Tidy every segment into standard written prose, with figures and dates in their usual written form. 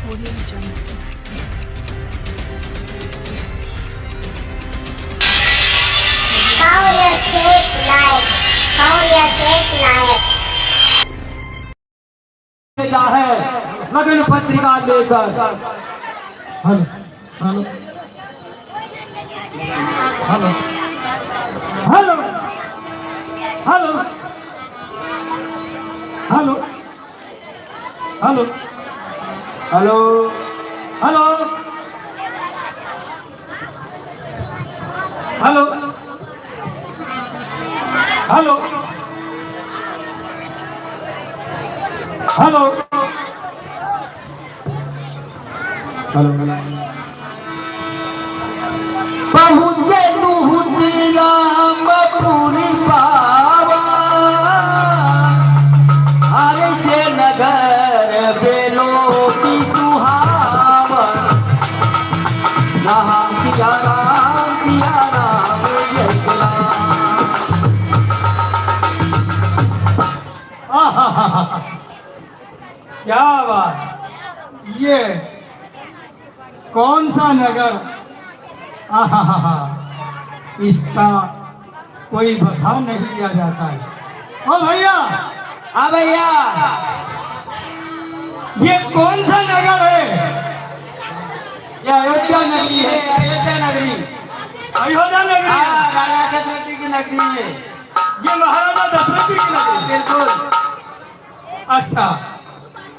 Audio Jungle. है लगन पत्रिका लेकर। Hello hello hello hello hello hello hello hello hello hello hello hello पहुँचे दूध रामपुरी बाबा आरे से नगर बेलो की सुहावन राम सिया राम जय राम। क्या बात, ये कौन सा नगर, आहा, इसका कोई बता नहीं किया जाता है। ओ भैया, हाँ भैया, ये कौन सा नगर है? ये अयोध्या नगरी है। अयोध्या नगरी, अयोध्या नगरी। हाँ, राजा दशरथ की नगरी है। ये महाराजा दशरथ की नगरी। बिल्कुल। अच्छा,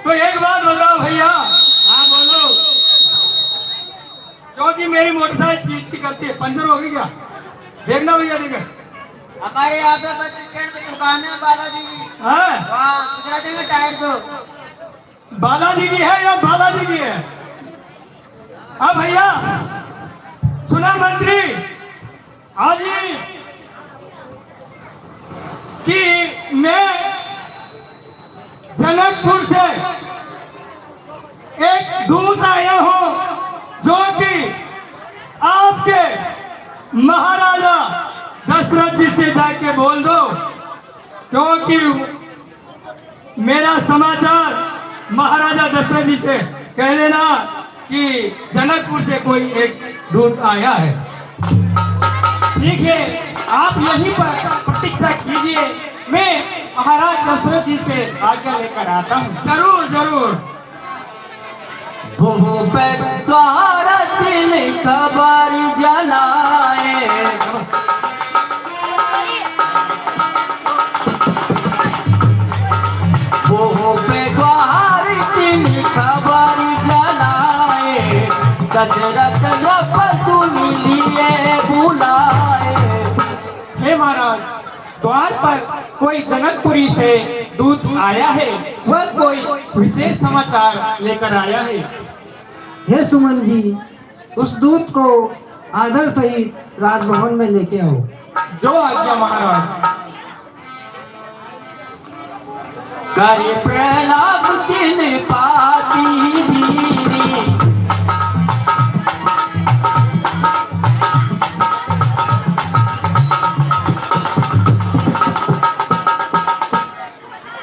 तो एक बात बताओ भैया। हाँ बोलो। क्योंकि मेरी मोटरसाइकिल चीज की करती है, पंचर हो गई क्या? देखना भैया, देखा हमारे यहाँ पे बस स्टैंड पे दुकान है बालाजी की। हाँ, वहाँ सुधरा देंगे टायर दो। बालाजी की है या बालाजी की है? हाँ भैया, सुना मंत्री आज कि मैं जनकपुर से एक दूत आया हूं जो कि आपके महाराजा दशरथ जी से जाके बोल दो, क्योंकि मेरा समाचार महाराजा दशरथ जी से कह देना कि जनकपुर से कोई एक दूत आया है। ठीक है, आप यहीं पर प्रतीक्षा कीजिए, मैं महाराज दशरथ जी से आज्ञा लेकर आता हूँ। जरूर जरूर। दिल खबर जलाए वो बेगवार दिल खबर जलाए दशरथ सुन लिए बुलाए। हे महाराज, द्वार पर कोई जनकपुरी से दूत आया है, वह कोई विशेष समाचार लेकर आया है। हे सुमन जी, उस दूत को आदर सहित राजभवन में लेके आओ। जो आज्ञा महाराज। करे प्रणाम किन पाती दीनी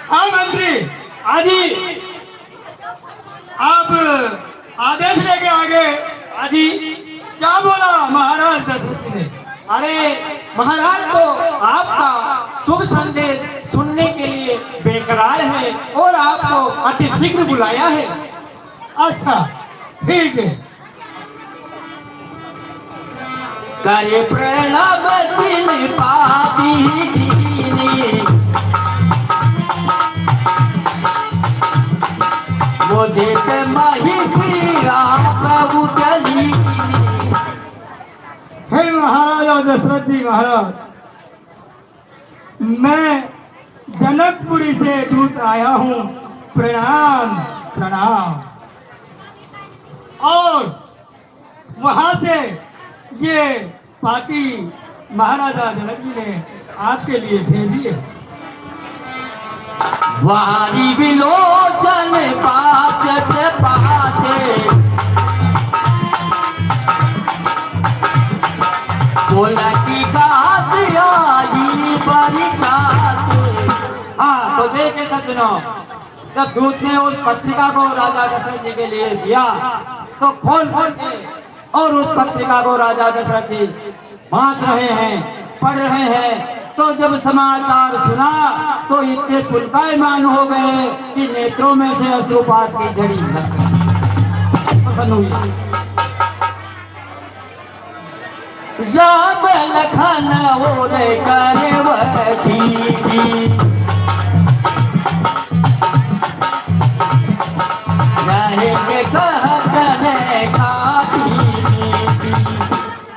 हाँ मंत्री, आजी आप आदेश लेके आगे। आजी क्या बोला महाराज दशरथ जी ने? अरे महाराज तो आपका शुभ संदेश सुनने के लिए बेकरार है और आपको अति शीघ्र बुलाया है। अच्छा ठीक है। करे प्रणाम किन पाती दीनी वो देख माही पीरा प्रभु टलीनी। हे महाराजा दशरथ जी महाराज, मैं जनकपुरी से दूत आया हूँ, प्रणाम प्रणाम। और वहां से ये पाती महाराजा जनक जी ने आपके लिए भेजी है। वारी विलोचन पाचत पाते बोला की बात आई बड़ी चाहते। हाँ तो देखे सजनों, जब दूत ने उस पत्रिका को राजा दशरथ जी के लिए दिया तो खोल खोल के और उस पत्रिका को राजा दशरथ जी बांट रहे हैं, पढ़ रहे हैं। तो जब समाचार सुना तो इतने पुलकायमान हो गए कि नेत्रों में से अश्रुपात की झड़ी लग पसंद हुई। राम लखन ओरे करवती रहेंगे कहतले खाती।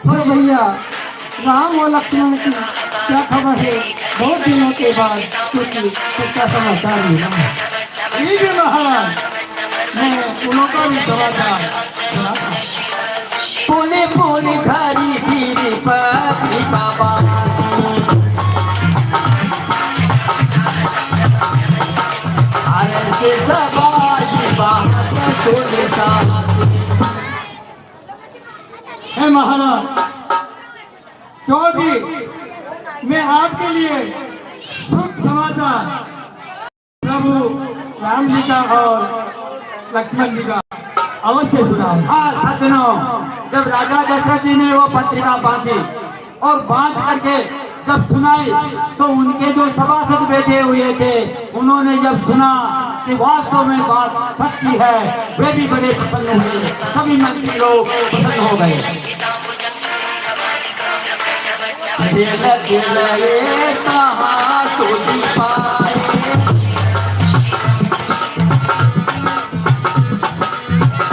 और भैया राम और लक्ष्मण की क्या खबर है? बहुत दिनों के बाद कुछ सच्चा समाचार मिला है। ठीक है महाराज, मैं उन लोगों का भी समाचार सुनाता हूं। पुली पुली खरी दीदी पत्रिका बाती अरे से सवाई बात सुन साथी। हे महाराज, क्योंकि मैं आपके लिए शुभ समाचार प्रभु राम जी का और लक्ष्मण जी का अवश्य सुनाऊं। हाँ सज्जनों, जब राजा दशरथ जी ने वो पत्रिका बांधी और बांध करके जब सुनाई तो उनके जो सभासद बैठे हुए थे उन्होंने जब सुना कि वास्तव में बात सच्ची है, वे भी बड़े प्रसन्न हुए। सभी मंत्री लोग प्रसन्न हो गए। दिल दिल ये कहाँ तुझी पाए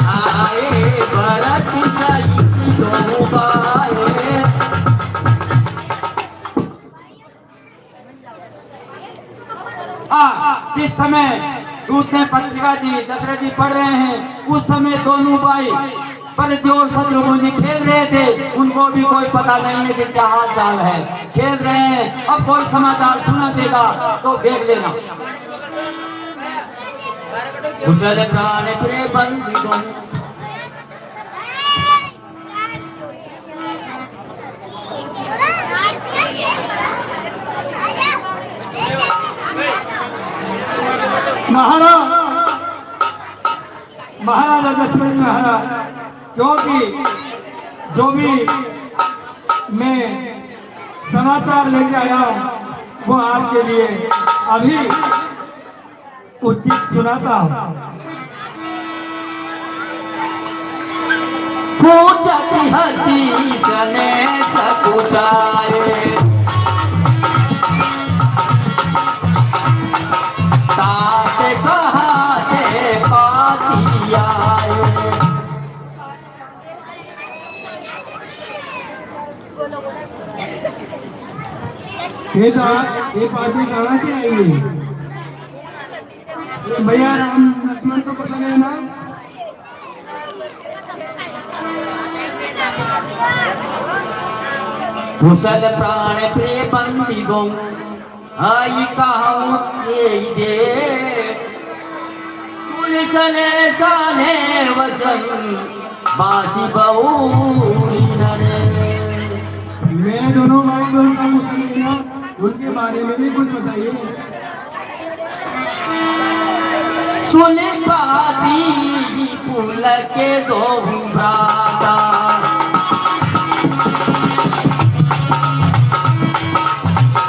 आए भरत सही दो बाए। जिस समय दूत ने पत्रिका दी, दशरथ जी पढ़ रहे हैं, उस समय दोनों भाई पर जो शत्रुघ्न जी खेल रहे थे उनको भी कोई पता नहीं है कि क्या हाल चाल है। खेल रहे हैं, अब कोई समाचार सुना देगा तो देख लेना। कुशल प्राण प्रे बंदी दो महाराजा दशरथ महाराज, क्योंकि जो भी मैं समाचार लेके आया हूँ वो आपके लिए अभी उचित सुनाता हूँ। पूजती हती सने सकुचाए ताते कहाते पाती आए। ये पार्टी कहाँ से आएंगी? भैया राम लक्ष्मण को पसंद है ना? कुशल प्राण प्रिय बंदी गो आई कहूँ दे पुलिसने साले वचन बाजी बऊरी नरे। मैं दोनों भाई बहन का मुस्लिम हूँ, उनके बारे में भी कुछ बताइए। सुन पाती पुल के दो भ्राता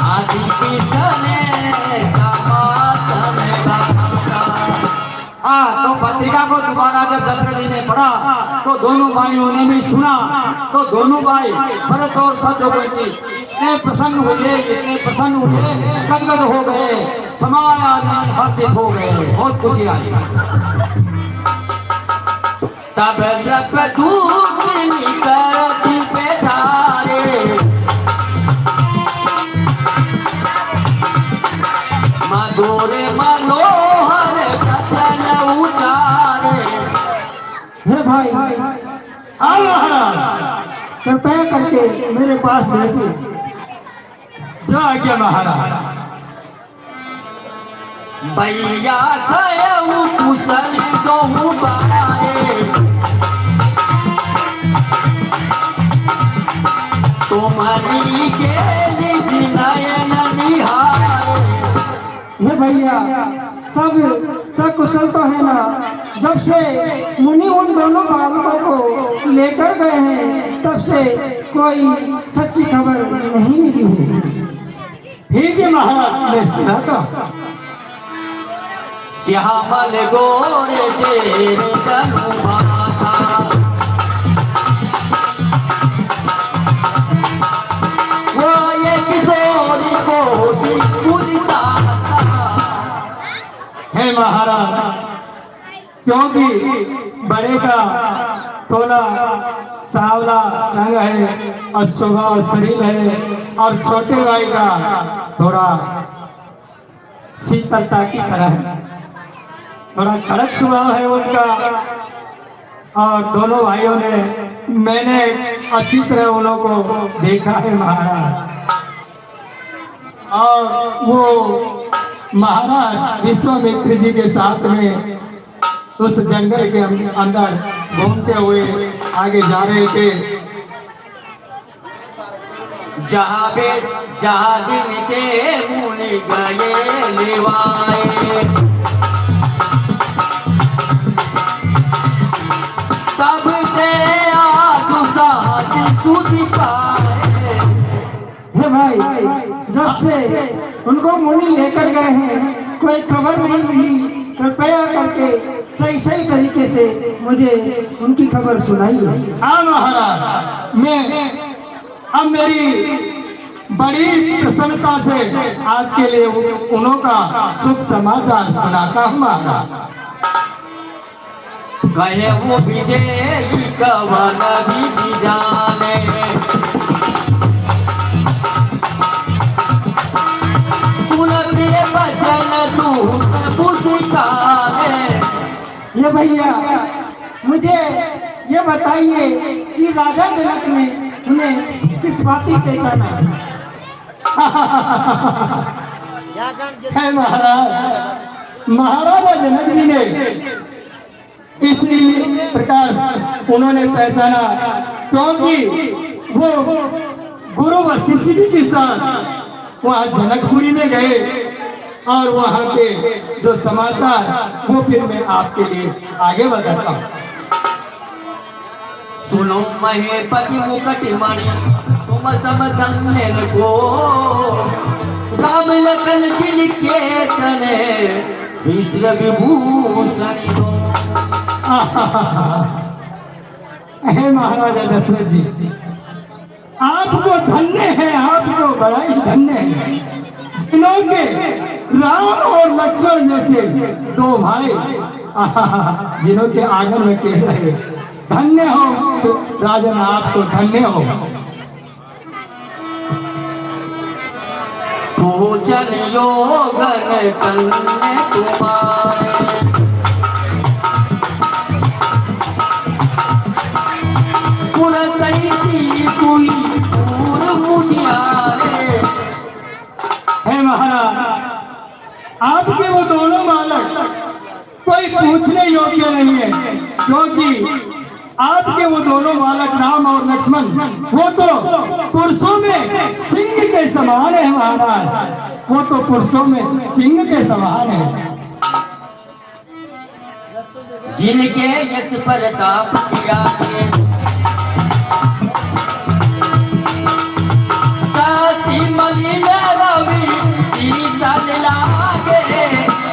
आदि किसने समातन गाता। तो पत्रिका को दोबारा जब दशरथ जी ने पढ़ा तो दोनों भाइयों ने भी सुना तो दोनों भाई भरत और शत्रुघ्न जी इतने प्रसन्न हुए, गदगद हो गए, समाया नहीं हर्षित हो गए, बहुत खुशी आई। तब जब धूप निकलती पे धारे मधुर मनोहर कचल उचारे। हे भाई, हाँ महाराज, कृपया करके मेरे पास बैठिए। जो आज्ञा महाराज। भैया कयऊ कुशल गहू बारे तुम्हारी गेली नयन निहारे। हे भैया, सब कुशल तो है ना? जब से मुनि उन दोनों बालकों को लेकर गए हैं तब से कोई सच्ची खबर नहीं मिली है। ठीक है महाराज, मैं सुना था। श्यामल गोरे तेरे तनु माथा, वो ये किशोरी को है महाराज, क्योंकि बड़े का थोड़ा सांवला रंग है और स्वभाव शरीर है, और छोटे भाई का थोड़ा शीतलता की तरह है, थोड़ा कड़क स्वभाव है उनका। और दोनों भाइयों ने, मैंने अच्छी तरह उन को देखा है महाराज। और वो महाराज विश्वामित्र जी के साथ में उस जंगल के अंदर घूमते हुए आगे जा रहे थे। जहाँ दिन के मुनि गए लेवाए, तब से आज साथ सुध पाए। हे भाई, जब से उनको मुनि लेकर गए हैं कोई खबर नहीं मिली, कृपया करके सही सही तरीके से मुझे उनकी खबर सुनाइए। हाँ महाराज, मैं अब मेरी बड़ी प्रसन्नता से आपके लिए उन्हों का सुख समाचार सुनाता हूँ महाराज। कहे वो विजयी कवन विधि जाने, सुनते बचन दूत पुस्कारे। ये भैया, मुझे ये बताइए कि राजा जनक ने उन्हें किस बाती पहचाना? है महाराज, महाराजा जनक जी ने इसी प्रकार उन्होंने पहचाना, क्योंकि वो गुरु वशिष्ठ जी के साथ वहाँ जनकपुरी में गए, और वहाँ के जो समाचार वो फिर मैं आपके लिए आगे बताता हूँ। सुनो महेपति मुकट मणि, तुम सब धन्य को, राम लखन जिल के तने विश्व विभूषण दो। हे महाराजा दशरथ जी, आपको धन्य है, आपको बड़ा ही धन्य है, जिन्होंने राम और लक्ष्मण जैसे दो भाई जिन्हों के आंगन में कह रहे, धन्य हो तो राजन, आपको धन्य हो। तो चलियो गन कन्या तुम्हारे, है महाराज, आपके वो दोनों बालक कोई पूछने योग्य नहीं है, क्योंकि आपके वो दोनों बालक राम और लक्ष्मण वो तो पुरुषों में सिंह के समान है महाराज, वो तो पुरुषों में सिंह के समान है। जिनके यश प्रताप किया के, साथी मलिन रवि शीतल लागे,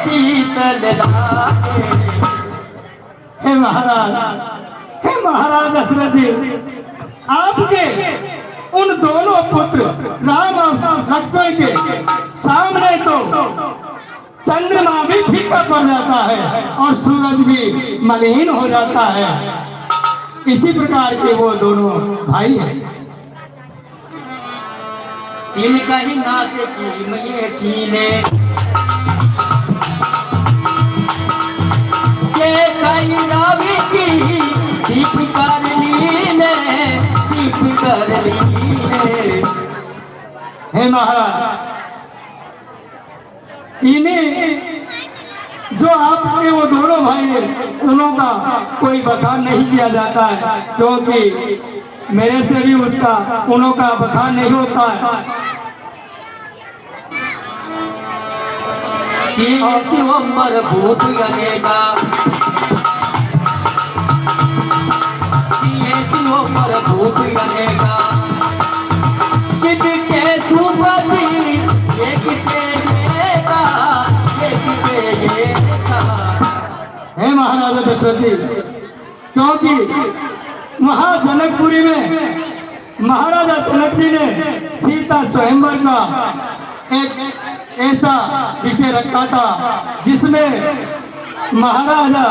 शीतल लागे। हे महाराज, हे महाराज दशरथ जी, आपके उन दोनों पुत्र राम और लक्ष्मण के सामने तो चंद्रमा भी फीका पड़ जाता है और सूरज भी मलिन हो जाता है। इसी प्रकार के वो दोनों भाई हैं। तिल कहीं नाथ की मैं छीने, के कहीं रावी की दीप कर लीने, दीप कर लीने। हे महाराज, इन्हें जो आपके वो दोनों भाई हैं उन्हों का कोई बखान नहीं किया जाता है, क्योंकि मेरे से भी उसका उन्हों का बखान नहीं होता है। शिवंबर भूत अनेका शिवंबर भूत अनेका शिव के सुपति एक के देखा एक के देखा। हे महाराजा दशरथ जी, क्योंकि वहां जनकपुरी में महाराजा जनक जी ने सीता स्वयंवर का एक ऐसा विषय रखा था जिसमें महाराजा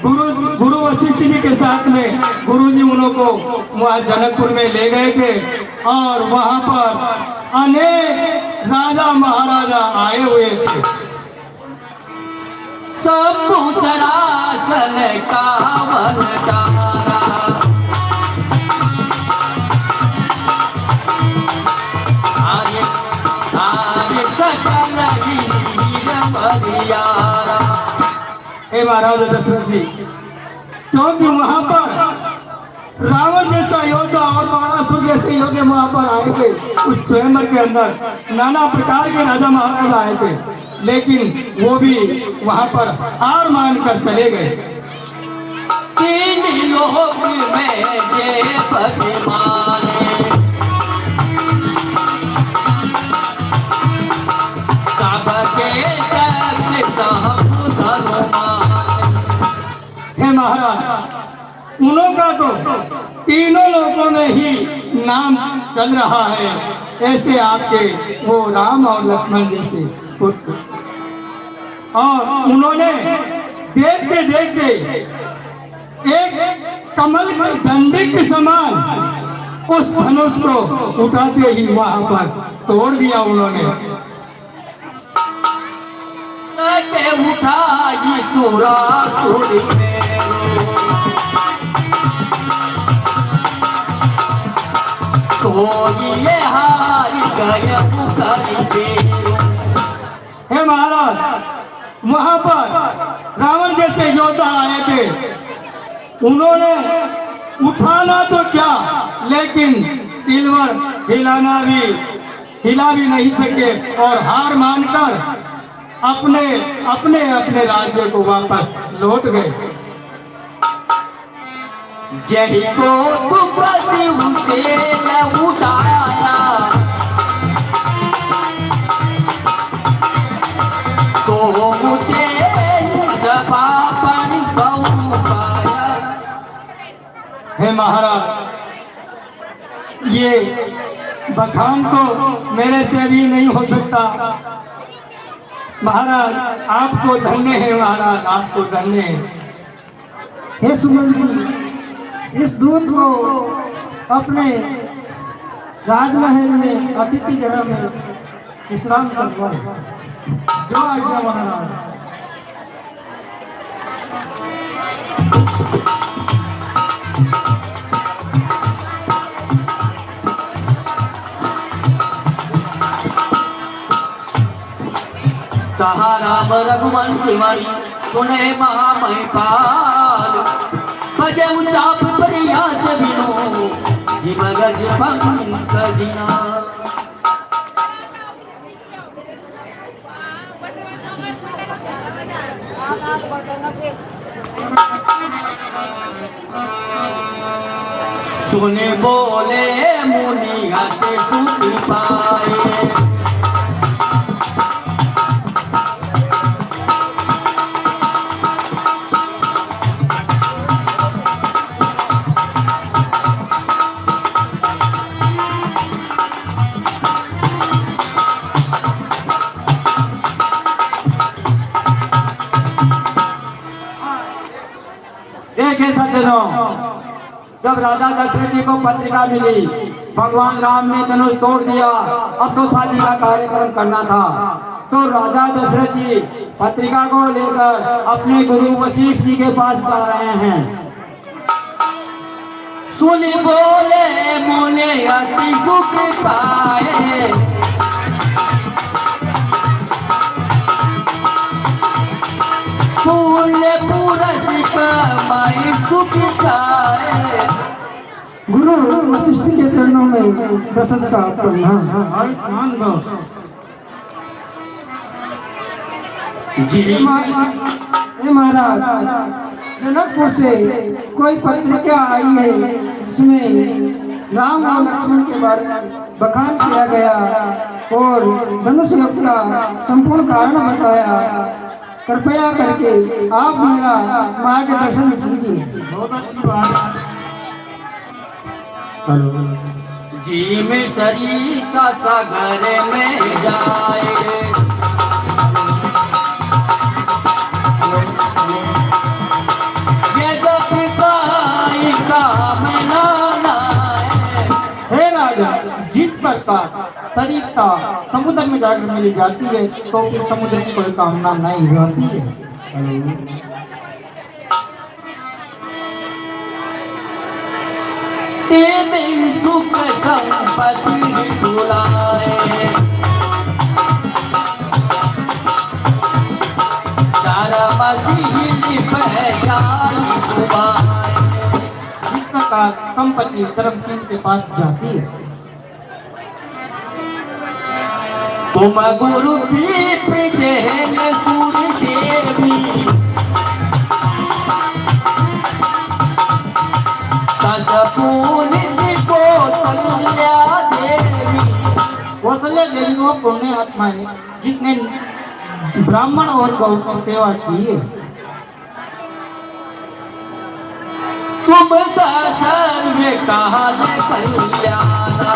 गुरु वशिष्ठ जी के साथ में गुरु जी उन को वहाँ जनकपुर में ले गए थे और वहाँ पर अनेक राजा महाराजा आए हुए थे। सब सरासन कावल तारा आर्य आर्य सकल हीरा। हे महाराज दशरथ जी, क्योंकि वहां पर रावण जैसा योद्धा और बाणासुर जैसे योद्धा वहां पर आए थे। उस स्वयंवर के अंदर नाना प्रकार के राजा महाराजा आए थे, लेकिन वो भी वहां पर हार मानकर चले गए। तीन लोक में जय भगवाने सबके शक्ति सब धनुमान। हे महाराज, उन्हों का तो तीनों लोगों में ही नाम चल रहा है, ऐसे आपके वो राम और लक्ष्मण जैसे पुत्र, और उन्होंने देखते देखते एक कमल की डंडी के समान उस धनुष को उठाते ही वहां पर तोड़ दिया उन्होंने। सके उठाई सुरासुर सोइए हार गए मुखरी बेरो। हे महाराज, वहां पर रावण जैसे योद्धा आए थे, उन्होंने उठाना तो क्या, लेकिन तिलवर हिला भी नहीं सके और हार मानकर अपने अपने अपने राज्य को वापस लौट गए। जही को तू बसी उसे उठाया तो मुझे सभा पर बहु पाया। हे महाराज, ये बखान तो मेरे से भी नहीं हो सकता। महाराज आपको धन्य है, महाराज आपको धन्य है। हे सुमन जी, इस दूत को अपने राजमहल में अतिथि गृह में विश्राम करवाओ। जो आज्ञा महाराज। कहा राम रघुवंशी मणि सुने महामहिपाल बजे चाप प्रयास बिनो जीव गज पंकजना। सुने बोले मुनि अति सुख पाए जब राजा दशरथ जी को पत्रिका मिली, भगवान राम ने धनुष तोड़ दिया, अब तो शादी का कार्यक्रम करना था, तो राजा दशरथ जी पत्रिका को लेकर अपने गुरु वशिष्ठ जी के पास जा रहे हैं। सुन बोले मोले अति सुख पाए पुण्य पुरस कमाई सुख चाहे। गुरु वशिष्ठ के चरणों में दशरथ का प्रणाम। आयुष्मान भव। जी हे महाराज, जनकपुर से कोई पत्रिका आई है जिसमें राम और लक्ष्मण के बारे में बखान किया गया और धनुष युद्ध का संपूर्ण कारण बताया। कृपया करके आप मेरा मार्गदर्शन कीजिए। बहुत अच्छी बात है। जी में सरिता सागर में जाए, हे राजा, जिस प्रकार सरिता समुद्र में जाकर मिल जाती है तो उस समुद्र की कोई कामना नहीं होती है। तेरे सुख संपत्ति बुलाए, चारा मसीह पहचान सुबाए। जिस प्रकार संपत्ति धर्मसिंह के पास जाती है, तुम गुरु पीप जहल सूर से भी कौशल्या देवी। कौशल्या देवी वो पुण्य आत्मा है जिसने ब्राह्मण और गौ की सेवा की है। तुम सर्व काल कल्याणा,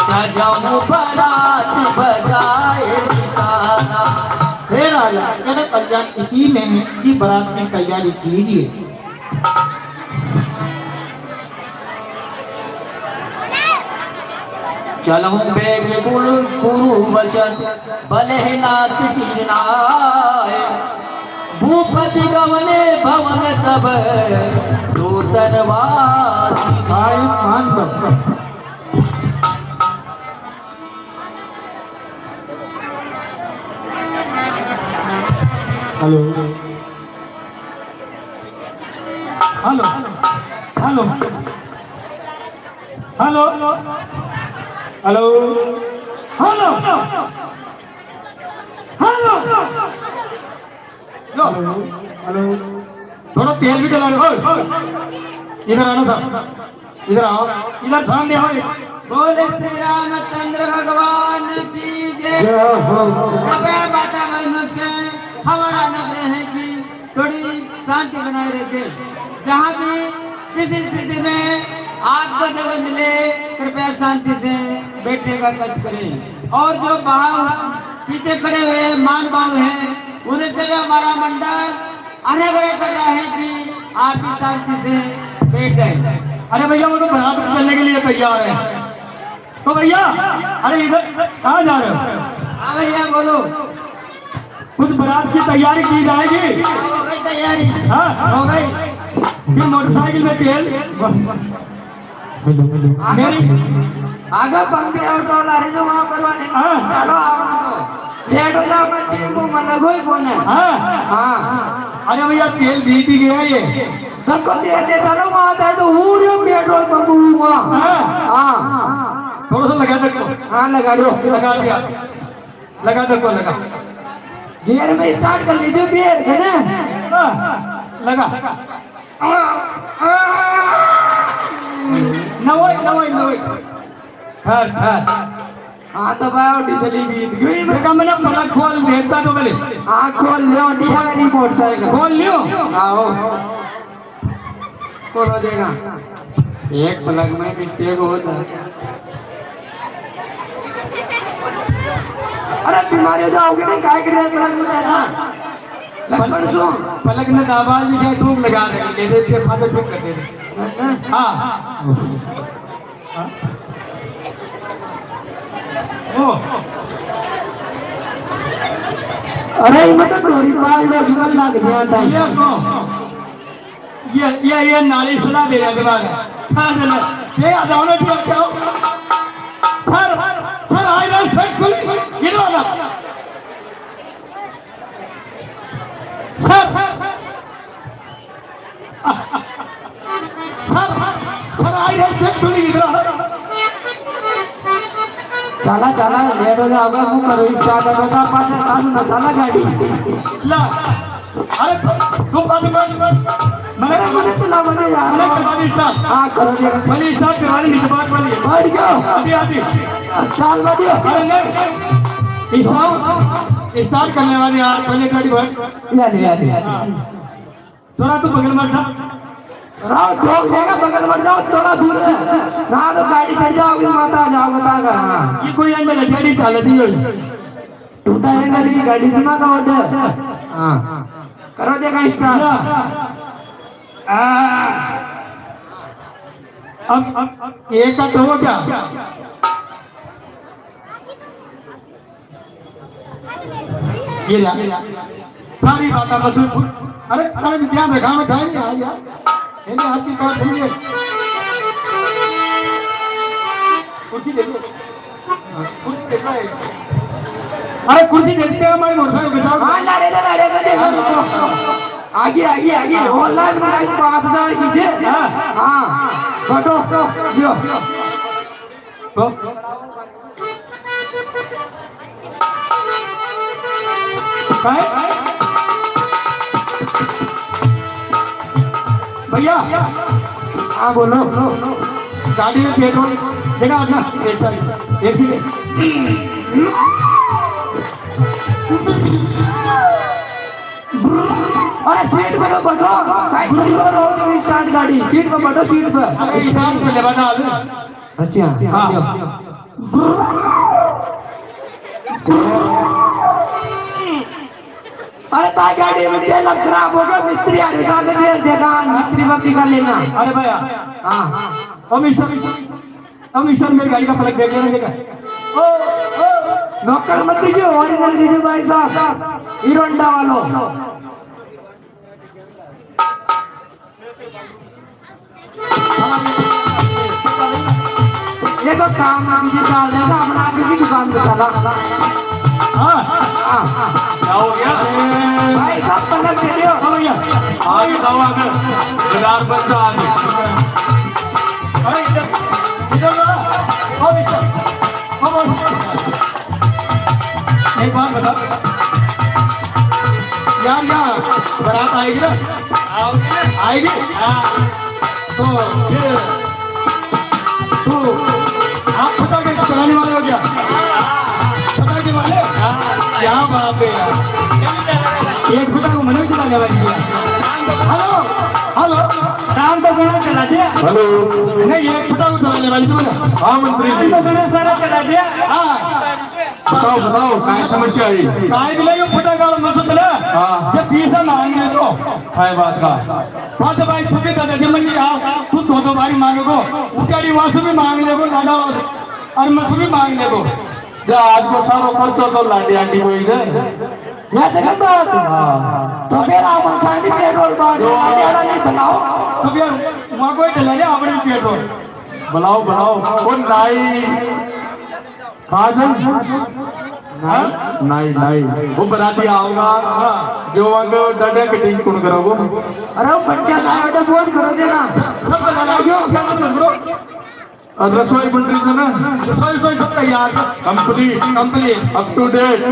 सजाऊं बारात बजाए निशाना। हे राजा, मेरा कल्याण इसी में है कि बारात की तैयारी कीजिए। चलूं बेग गुरु वचन बलहनाथ सिरनाए। भूपति गवने भवन तब नूतन वासी। आयुष्मान भव। Hello hello hello hello hello hello hello hello, थोड़ा तेल भी डला लो। इधर आना साहब, इधर आओ, इधर सामने आओ। बोले श्री रामचंद्र भगवान की जय। कृपया माता बहनों से हमारा आग्रह है कि थोड़ी शांति बनाए रखे। जहाँ भी किसी स्थिति में आपको जगह मिले कृपया शांति से बैठने का कष्ट करें। और जो बाहर पीछे खड़े हुए मान भाव हैं उन्हें से भी हमारा मंडल अनुग्रह कर रहा है कि आप भी शांति से बैठ जाए। अरे भैया वो तो बारात में चलने के लिए तैयार है। तो भैया अरे इधर कहाँ जा रहे हो? हाँ भैया बोलो। कुछ बारात की तैयारी की जाएगी। हो गई तैयारी? हाँ हो गई। फिर मोटरसाइकिल में तेल मेरी आगे पंखे और डॉलर है जो वहाँ करवाने चलो आओ तो जेठ हो जाओ बच्चे को मन लगोई कौन है? हाँ अरे भैया तेल बीत ही गया ये। सबको दे चलो वहाँ जाए तो पूरे पेट्रोल पंप वहाँ। हाँ थोड़ा सा लगा दो। हाँ लगा दो। लगा दिया, लगा दो, लगा गियर में स्टार्ट कर लीजिए गियर है ना। लगा नवोई नवोई नवोई। हाँ तो भाई डीजल बीत गई। देखा मैंने पलक खोल देता तो पहले। हाँ खोल लो नहीं मोटरसाइकिल खोल लियो। आओ खोलो देगा। एक पलक में मिस्टेक होता है। अरे बीमारी जाओगे नहीं काय करे पलक में ना लक्ष्मण सो पलक ने दाबाल जी शायद धूप लगा दे देते फादर फिट कर देते। हाँ ओ अरे मतलब डोरी पाल लो जीवन लग गया था। ये को ये नाली सलाह दे रहा दिमाग। हाँ चलो ये आदावने भी क्या हो? सर सर आई ना सेट खुली इधर आना। सर सर सर आई ना सेट खुली इधर आना। चला चला लेट हो जाओगे मुंह करो स्टार्ट हो जा पास कासू ना चला गाड़ी ला अरे तू बात मत मैंने तो ना बने यार मैंने करवानी स्टार्ट हां करो दे मैंने स्टार्ट करवानी नहीं बात वाली बैठ जाओ अभी अभी चाल बदियो अरे नहीं स्टार्ट करने वाली यार पहले गाड़ी भर यार थोड़ा तू बगल में था राव ठोक देगा बगल में जाओ थोड़ा दूर है ना तो गाड़ी चढ़ जाओगे माता आ जाओगे तागा ये कोई अंदर गाड़ी चालती है टूटा है ना की गाड़ी सुना का ऑर्डर हां करो देगा स्टार्ट अब एक का तो हो क्या ये रहा सारी बातें मसूद अरे अरे ध्यान रखा मैं चाहे नहीं यार ये हाथ की काट दीजिए कुर्सी दे दो अरे कुर्सी दे दीजिए हमारी मोटरसाइकिल बिठाओ हां ना रे देखो आगे ऑनलाइन बनाई 5000 की थे हां बैठो यो तो भैया हाँ बोलो गाड़ी में पेट्रोल देखा अपना एक सेकंड अरे सीट पे तो बैठो काय खड़ी हो रहो तुम स्टार्ट गाड़ी सीट पे बैठो सीट पे अरे स्टार्ट पे लेवा डाल अच्छा हाँ अरे ता गाड़ी में तेल खराब हो गया मिस्त्री आ रहा है मेरे देखा मिस्त्री बाकी का लेना अरे भैया हाँ अब मिस्टर मेरी गाड़ी का पलक देख लेना देखा नौकर मत दीजिए ओरिजिनल दीजिए भाई साहब हीरो होंडा वालों ये तो काम मुझे डाल देगा अपना आपकी दुकान पे चला हाँ क्या हो गया भाई साहब पलक दे दियो भैया आगे जाओ आगे बिलार बच्चा आगे अरे इधर ओ मिस्टर एक बात बता यार यहाँ बारात आएगी ना आएगी तो फिर तू आप पटाखे चलाने वाले हो क्या पटाखे वाले क्या बात है यार एक पटाखे मैंने चलाने वाली है हेलो हेलो काम तो बिना चला दिया हेलो नहीं एक पटाखे चलाने वाली तुमने हाँ मंत्री जी तो बिना सारा चला दिया हाँ बताओ काय समस्या आई काय भी नहीं फटाका मसत ना हाँ। जब पैसा मांगने तो है बात का बात भाई तुम्हें दादा जब मनी आओ तू दो बारी मांगो उठाड़ी वासु भी मांग लेगो दादा और मसु भी मांग लेगो जा आज को सारो खर्चो तो लाडी आंटी कोई से ये देखो तो मेरा मन का भी पेट्रोल बांटो आड़ा नहीं बनाओ तो यार वहां कोई डला ले अपने पेट्रोल बुलाओ वो नाई काजल नहीं वो बराती आओगा जो वांगो डडे कटिंग कौन करोगो अरे वो बच्चा लाया तो फोन करो देना सब डला क्यों क्या ब्रो और रसोई मंत्री से ना सोई सब तैयार कंप्लीट अप टू डेट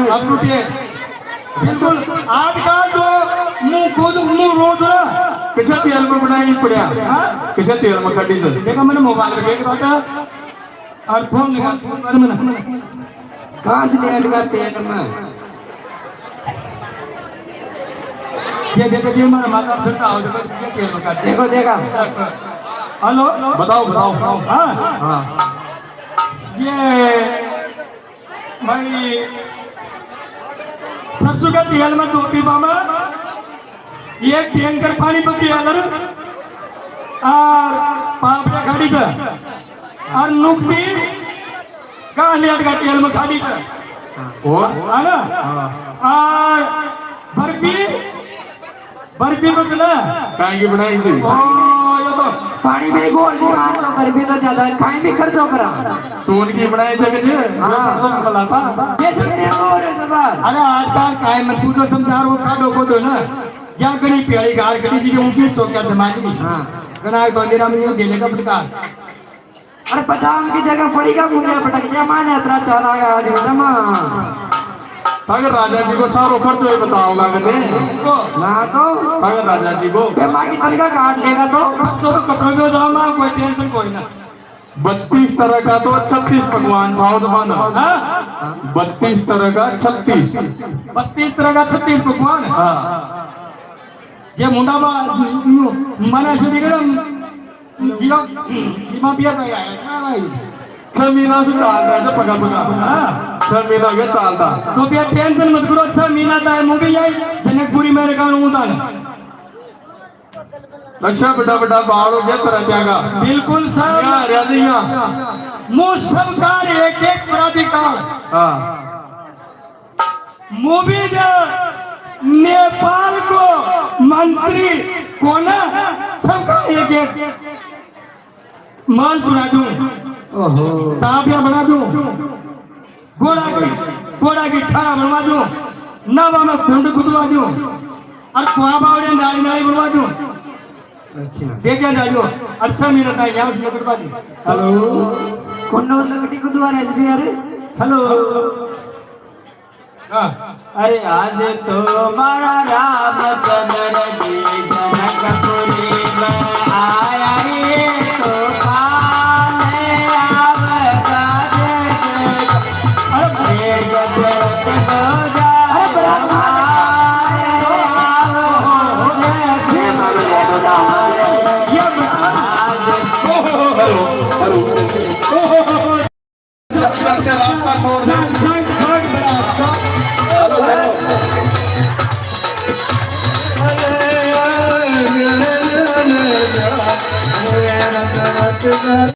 बिल्कुल आजकल तो मुंह रोज ना किसे तेल में बनाई पड़िया हाँ? किसे तेल में खटी से देखा मैंने मोबाइल में देख रहा था और फोन निकाल मैंने कहाँ से लेट का तेल में ये देखो जी हमारा माता सुनता हो देखो किसे तेल में काट देखो देखा हेलो बताओ हाँ हाँ ये भाई सरसों का तेल में 2 पीपा में एक टैंकर पानी पकी और पापड़ा खाड़ी से और नुकती गालियाट का तेल में खाड़ी से और है ना और बर्फी तो चला काहे की बनाई थी ओ ये तो पानी में गोल नहीं मार तो कर भी तो ज्यादा खाई भी खर्चो करा सोन की बनाई जगह जे लाता जैसे ने और बात अरे आजकल काय मन पूछो समझार वो काटो को दो ना या गणी प्यारी गार कटी जी ऊंची चौकिया जमानी हां गना तो अंधेरा में नहीं देने का प्रकार अरे पचाम की जगह पड़ी का मुझे पटक गया माने इतना चला गया आज जमा अगर राजा जी को सारो खर्च वही बताओगा कदे ना तो अगर राजा जी को के माँ की तनखा काट लेगा तो कपड़ों में जाओ माँ कोई टेंशन कोई ना 32 तरह का तो 36 पकवान छाओ जमाना हाँ 32 तरह का 36 32 तरह का 36 पकवान हाँ जे मुंडा मना शुरू कर जीवा बियर नहीं आया भाई 6 महीना से चल रहा है पका पका 6 महीना के चलता तो बिया टेंशन मत करो 6 महीना था मूवी आई जनकपुरी मेरे कान उतान अच्छा बड़ा बड़ा बाल हो गया तरह त्यागा बिल्कुल सब रियाजियां मुझ सबकार एक एक प्राधिकार हाँ मूवी नेपाल को मंत्री कोना सबका एक एक माल चुरा दूं ताबिया बना दूं घोड़ा की ठाड़ा बनवा दूं नवा में कुंड खुदवा दूं और कुआ बावड़े नाली नाली बनवा दूं देखिए जाजो अच्छा मेरा था यहाँ से बनवा दूं हेलो कौन लकड़ी को द्वारा अरे हेलो अरे आज तो हमारा रामचंद्र जी जनकपुरी में आया रे तो खाने आवेगा अरे गजरत गोजा रास्ता छोड़ दे हेलो